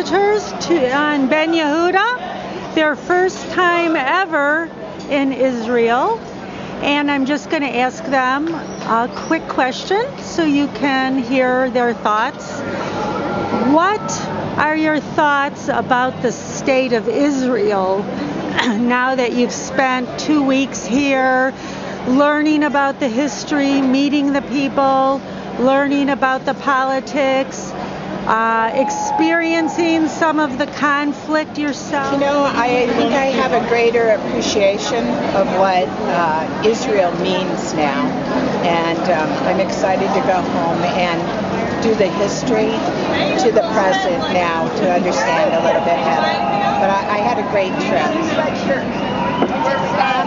visitors on Ben Yehuda, their first time ever in Israel. And I'm just going to ask them a quick question so you can hear their thoughts. What are your thoughts about the state of Israel now that you've spent 2 weeks here learning about the history, meeting the people, learning about the politics, experiencing some of the conflict yourself? You know, I think I have a greater appreciation of what Israel means now, and I'm excited to go home and do the history to the present now to understand a little bit better. But I had a great trip.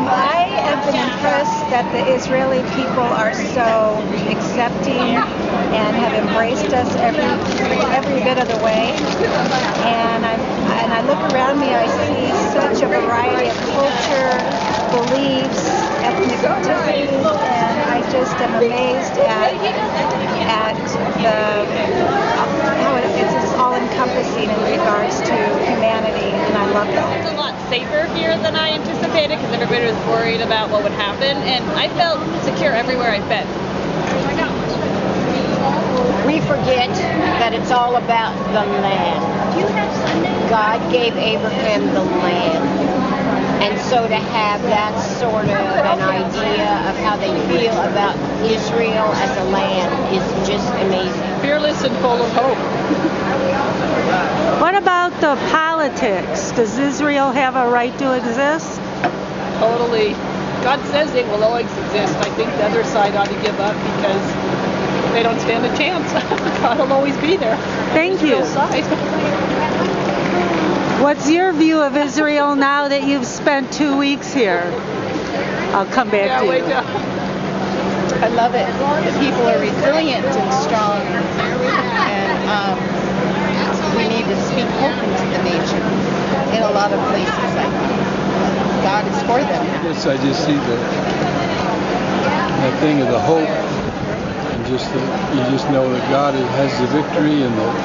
I have been impressed that the Israeli people are so accepting and have embraced us every bit of the way. And I look around me, I see such a variety of culture, beliefs, ethnicities, and I just am amazed at how it's just all encompassing in regards to humanity, and I love it. It's a lot safer here than I anticipated because everybody was worried about what would happen, and I felt secure everywhere I've been. We forget that it's all about the land. God gave Abraham the land. And so to have that sort of an idea of how they feel about Israel as a land is just amazing. Fearless and full of hope. What about the politics? Does Israel have a right to exist? Totally. God says it will always exist. I think the other side ought to give up because they don't stand a chance. God will always be there. Thank you. What's your view of Israel now that you've spent 2 weeks here? I'll come back to you. I love it. The people are resilient and strong, and we need to speak hope into the nation in a lot of places. I think God is for them. Yes, I just see that thing of the hope, and you just know that God has the victory, and that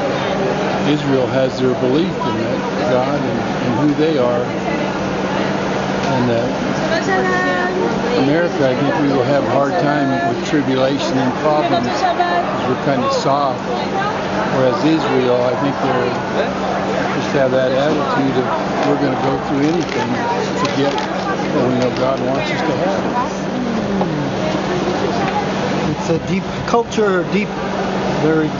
Israel has their belief in that God and who they are, and that America, I think we will have a hard time with tribulation and problems because we're kind of soft, whereas Israel, I think they're just have that attitude of we're going to go through anything to get what we know God wants us to have. It's a deep culture, very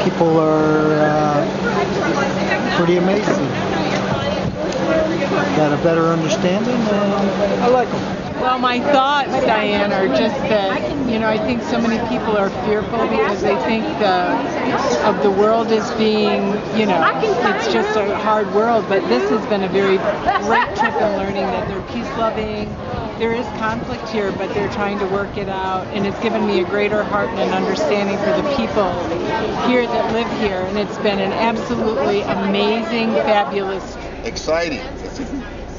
people are pretty amazing. Got a better understanding, and I like them. Well, my thoughts, Diane, are just that, I think so many people are fearful because they think of the world as being, it's just a hard world, but this has been a very great trip in learning that they're peace-loving. There is conflict here, but they're trying to work it out, and it's given me a greater heart and an understanding for the people here that live here, and it's been an absolutely amazing, fabulous trip. Exciting, it's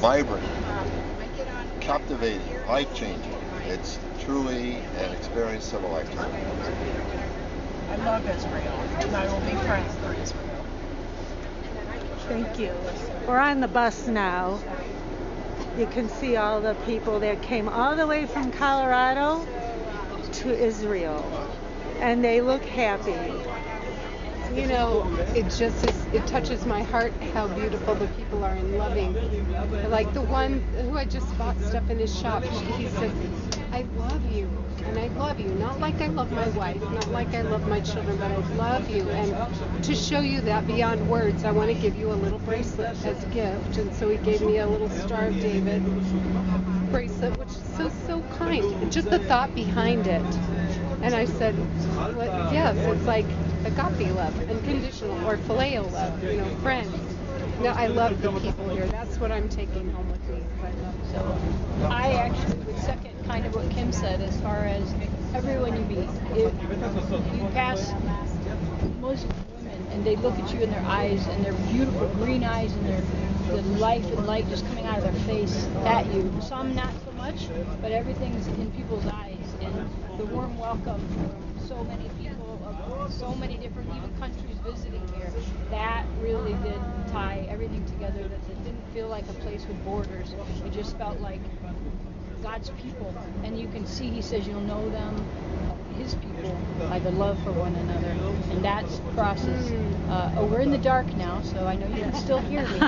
vibrant, captivating, life-changing. It's truly an experience of a lifetime. I love Israel, and I will be friends for Israel. Thank you. We're on the bus now. You can see all the people that came all the way from Colorado to Israel, and they look happy. It touches my heart how beautiful the people are and loving. Like the one who I just bought stuff in his shop, he says, I love you, and I love you, not like I love my wife, not like I love my children, but I love you. And to show you that beyond words, I want to give you a little bracelet as a gift. And so he gave me a little Star of David bracelet, which is so kind, and just the thought behind it. And I said, well, yes, it's like agape love, unconditional, or phileo love, friends. No, I love the people here. That's what I'm taking home with me. So I actually would second kind of what Kim said as far as everyone you meet. If you pass most women and they look at you in their eyes and their beautiful green eyes and the life and light just coming out of their face at you. Some not so much, but everything's in people's eyes, and the warm welcome from so many people of so many different even countries visiting here. That really did tie everything together. That it didn't feel like a place with borders. It just felt like God's people. And you can see, he says, you'll know them, his people, by the love for one another. And that crosses. We're in the dark now, so I know you can still hear me.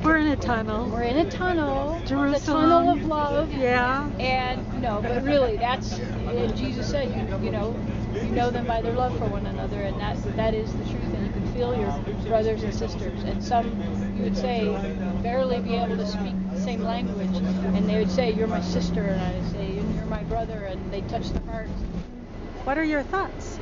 We're in a tunnel. We're in a tunnel. Jerusalem. The tunnel of love. Yeah. And no, but really, that's, and Jesus said, you know them by their love for one another, and that is the truth. And you can feel your brothers and sisters. And some, you would say, barely be able to speak the same language, and they would say, "You're my sister," and I would say, "You're my brother," and they touch the heart. What are your thoughts?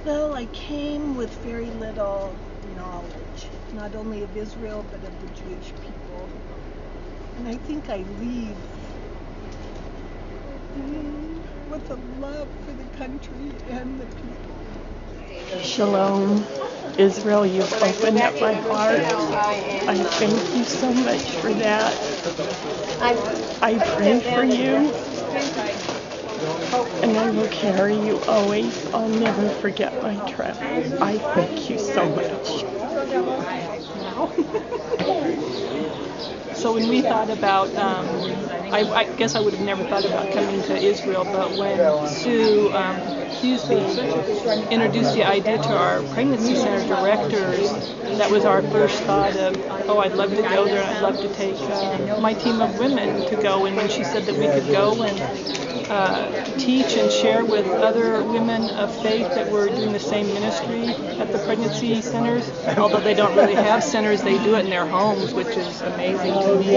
Well, I came with very little knowledge, not only of Israel, but of the Jewish people. And I think I leave with a love for the country and the people. Shalom, Israel, you've opened up my heart. I thank you so much for that. I pray for you, and I will carry you always. I'll never forget my trip. I thank you so much. So when we thought about, I guess I would have never thought about coming to Israel, but when Sue Huseby introduced the idea to our pregnancy center directors, that was our first thought of, I'd love to go there, and I'd love to take my team of women to go. And when she said that we could go and teach and share with other women of faith that were doing the same ministry at the pregnancy centers, although they don't really have centers, they do it in their homes, which is amazing to me.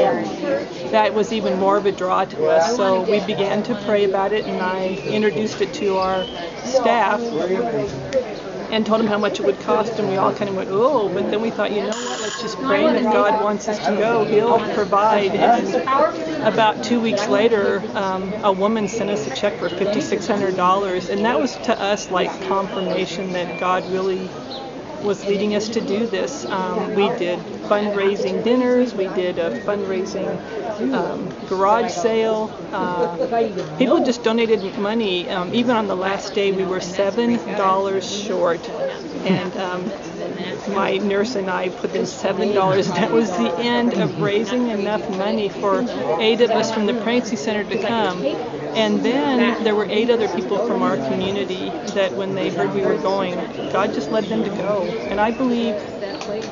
That was even more of a draw to us. So we began to pray about it, and I introduced it to our staff and told them how much it would cost, and we all kind of went, but then we thought, you know what, let's just pray, and if God wants us to go, he'll provide. And about 2 weeks later, a woman sent us a check for $5,600, and that was to us like confirmation that God really was leading us to do this. We did fundraising dinners, we did a fundraising garage sale. People just donated money. Even on the last day, we were $7 short, and my nurse and I put in $7, and that was the end of raising enough money for 8 of us from the pregnancy center to come. And then there were 8 other people from our community that when they heard we were going, God just led them to go. And I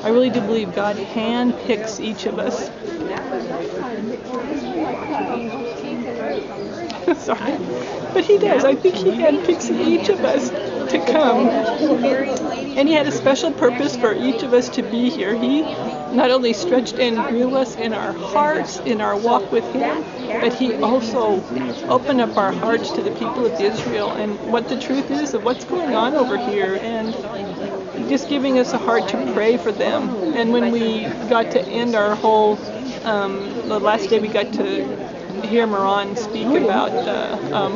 really do believe God handpicks each of us. Sorry. But he does. I think he handpicks each of us to come. And he had a special purpose for each of us to be here. He not only stretched and grew us in our hearts, in our walk with him, but he also opened up our hearts to the people of Israel and what the truth is of what's going on over here, and just giving us a heart to pray for them. And when we got to end our whole, the last day we got to hear Moran speak about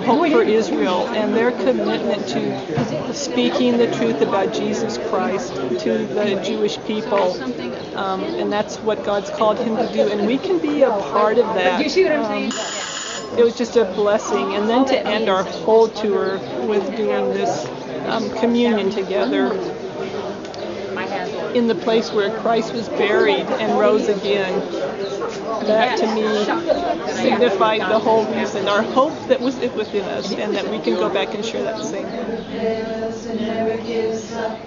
Hope for Israel and their commitment to speaking the truth about Jesus Christ to the Jewish people. And that's what God's called him to do. And we can be a part of that. It was just a blessing. And then to end our whole tour with doing this communion together in the place where Christ was buried and rose again. That to me signified the whole reason, our hope that was within us, and that we can go back and share that same thing. Never gives up,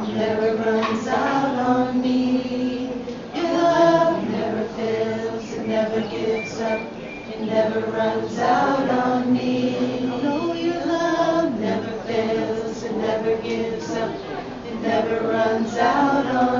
never runs out on me. Your love never fails, it never gives up, it never runs out on me. No, your love never fails, it never gives up, it never runs out on me.